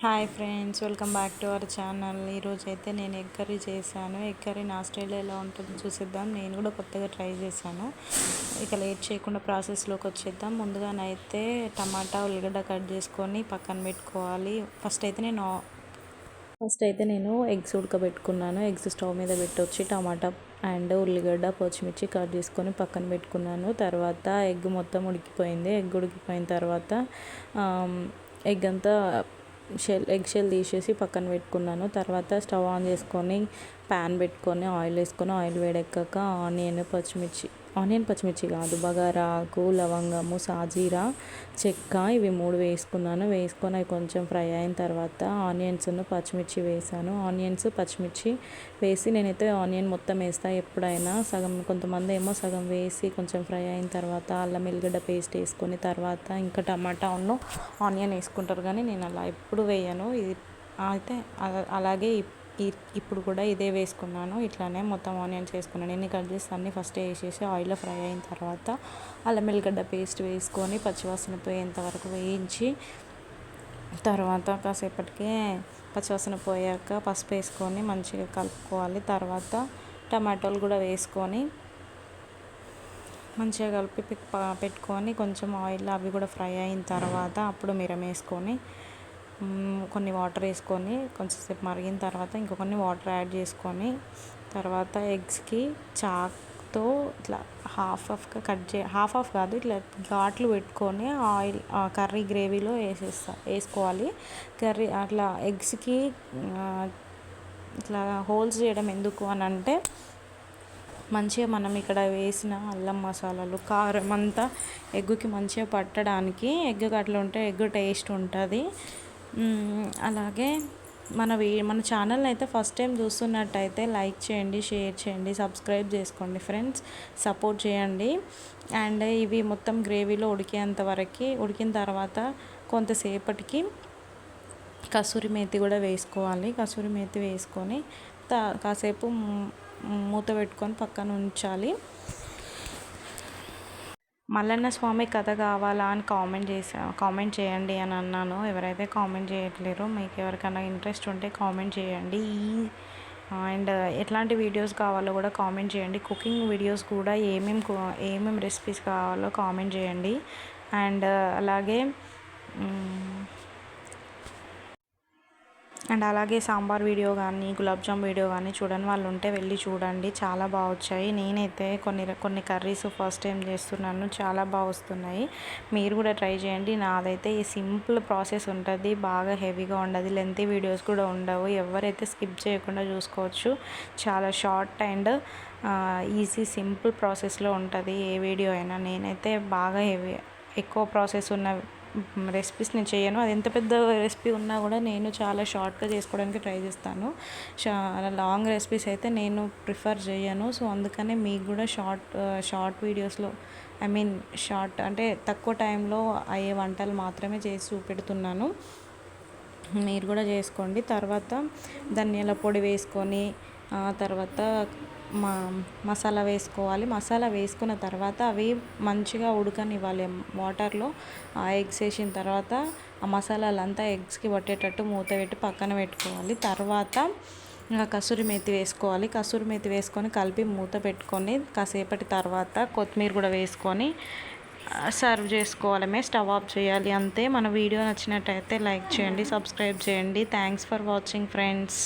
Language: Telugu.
Hi friends, welcome back to our channel. ఈరోజైతే నేను ఎగ్ కర్రీ చేశాను. ఎగ్ కర్రీ నా స్టైల్లో ఎలా ఉంటుందో చూసేద్దాం. నేను కూడా కొత్తగా ట్రై చేశాను. ఇక లేట్ చేయకుండా ప్రాసెస్లోకి వచ్చేద్దాం. ముందుగానైతే టమాటా ఉల్లిగడ్డ కట్ చేసుకొని పక్కన పెట్టుకోవాలి. ఫస్ట్ అయితే నేను ఎగ్స్ ఉడకబెట్టుకున్నాను. ఎగ్స్ స్టవ్ మీద పెట్టొచ్చి టమాటా అండ్ ఉల్లిగడ్డ పచ్చిమిర్చి కట్ చేసుకొని పక్కన పెట్టుకున్నాను. తర్వాత ఎగ్ మొత్తం ఉడికిపోయింది. ఎగ్ ఉడికిపోయిన తర్వాత ఎగ్ అంతా ఎగ్ షెల్ తీసేసి పక్కన పెట్టుకున్నాను. తర్వాత స్టవ్ ఆన్ చేసుకొని ప్యాన్ పెట్టుకొని ఆయిల్ వేసుకొని ఆయిల్ వేడెక్కాక ఆనియన్ పచ్చిమిర్చి కాదు, బగారాకు, లవంగము, సాజీరా, చెక్క ఇవి 3 వేసుకున్నాను. వేసుకొని అవి కొంచెం ఫ్రై అయిన తర్వాత ఆనియన్స్ను పచ్చిమిర్చి వేసాను. ఆనియన్స్ పచ్చిమిర్చి వేసి నేనైతే ఆనియన్ మొత్తం వేస్తాను ఎప్పుడైనా. కొంతమంది ఏమో సగం వేసి కొంచెం ఫ్రై అయిన తర్వాత అల్లం ఎల్లిగడ్డ పేస్ట్ వేసుకొని తర్వాత ఇంకా టమాటా ఆనియన్ వేసుకుంటారు, కానీ నేను అలా ఎప్పుడు వేయను. ఇది అయితే అలాగే ఇప్పుడు కూడా ఇదే వేసుకున్నాను. ఇట్లానే మొత్తం ఆనియన్స్ వేసుకున్నాను. ఎన్ని కట్ చేసి అన్నీ ఫస్ట్ వేసేసి ఆయిల్లో ఫ్రై అయిన తర్వాత అల్లం ఎల్లిగడ్డ పేస్ట్ వేసుకొని పచ్చివాసన పోయేంత వరకు వేయించి తర్వాత కాసేపటికే పచ్చివాసన పోయాక పసుపు వేసుకొని మంచిగా కలుపుకోవాలి. తర్వాత టమాటోలు కూడా వేసుకొని మంచిగా కలిపి పెట్టుకొని కొంచెం ఆయిల్ అవి కూడా ఫ్రై అయిన తర్వాత అప్పుడు మిరం వేసుకొని కొన్ని వాటర్ వేసుకొని కొంచెంసేపు మరిగిన తర్వాత ఇంకొన్ని వాటర్ యాడ్ చేసుకొని తర్వాత ఎగ్స్కి చాక్తో ఇట్లా హాఫ్గా హాఫ్ కాదు, ఇట్లా ఘాట్లు పెట్టుకొని ఆయిల్ కర్రీ గ్రేవీలో వేసుకోవాలి. కర్రీ అట్లా ఎగ్స్కి ఇట్లా హోల్స్ చేయడం ఎందుకు అని అంటే మంచిగా మనం ఇక్కడ వేసిన అల్లం మసాలాలు కారం అంతా ఎగ్గుకి మంచిగా పట్టడానికి. ఎగ్ అట్లా ఉంటే ఎగ్ టేస్ట్ ఉంటుంది. అలాగే మన ఛానల్ని అయితే ఫస్ట్ టైం చూస్తున్నట్టయితే లైక్ చేయండి, షేర్ చేయండి, సబ్స్క్రైబ్ చేసుకోండి ఫ్రెండ్స్, సపోర్ట్ చేయండి. అండ్ ఇవి మొత్తం గ్రేవీలో ఉడికిన తర్వాత కొంతసేపటికి కసూరి మేతి కూడా వేసుకోవాలి. కసూరి మేతి వేసుకొని కాసేపు మూత పెట్టుకొని పక్కన ఉంచాలి. మల్లన్న స్వామి కథ కావాలా అని కామెంట్ చేయండి అని అన్నాను. ఎవరైతే కామెంట్ చేయట్లేరో మీకు ఎవరికైనా ఇంట్రెస్ట్ ఉంటే కామెంట్ చేయండి. అండ్ ఎట్లాంటి వీడియోస్ కావాలో కూడా కామెంట్ చేయండి. కుకింగ్ వీడియోస్ కూడా ఏమేమి రెసిపీస్ కావాలో కామెంట్ చేయండి. అండ్ అలాగే సాంబార్ వీడియో కానీ గులాబ్ జామ్ వీడియో కానీ చూడని వాళ్ళు ఉంటే వెళ్ళి చూడండి. చాలా బాగా వచ్చాయి. నేనైతే కొన్ని కర్రీస్ ఫస్ట్ టైం చేస్తున్నాను, చాలా బాగా వస్తున్నాయి. మీరు కూడా ట్రై చేయండి. నాదైతే ఈ సింపుల్ ప్రాసెస్ ఉంటుంది, బాగా హెవీగా ఉండదు, లెంతీ వీడియోస్ కూడా ఉండవు. ఎవరైతే స్కిప్ చేయకుండా చూసుకోవచ్చు. చాలా షార్ట్ అండ్ ఈజీ సింపుల్ ప్రాసెస్లో ఉంటుంది ఏ వీడియో అయినా. నేనైతే బాగా ఎక్కువ ప్రాసెస్ ఉన్న రెసిపీస్ నేను చేయను. అది ఎంత పెద్ద రెసిపీ ఉన్నా కూడా నేను చాలా షార్ట్గా చేసుకోవడానికి ట్రై చేస్తాను. లాంగ్ రెసిపీస్ అయితే నేను ప్రిఫర్ చేయను. సో అందుకనే మీకు కూడా షార్ట్ వీడియోస్లో షార్ట్ అంటే తక్కువ టైంలో అయ్యే వంటలు మాత్రమే చేసి చూపెడుతున్నాను. మీరు కూడా చేసుకోండి. తర్వాత ధనియాల పొడి వేసుకొని తర్వాత మసాలా వేసుకోవాలి. మసాలా వేసుకున్న తర్వాత అవి మంచిగా ఉడకనివ్వాలి వాటర్లో. ఎగ్స్ వేసిన తర్వాత ఆ మసాలాలంతా ఎగ్స్కి పట్టేటట్టు మూత పెట్టి పక్కన పెట్టుకోవాలి. తర్వాత కసూరి మేతి వేసుకోవాలి. కసూరి మేతి వేసుకొని కలిపి మూత పెట్టుకొని కాసేపటి తర్వాత కొత్తిమీర కూడా వేసుకొని సర్వ్ చేసుకోవాలమే. స్టవ్ ఆఫ్ చేయాలి, అంతే. మన వీడియో నచ్చినట్టయితే లైక్ చేయండి, సబ్స్క్రైబ్ చేయండి. Thanks for watching friends.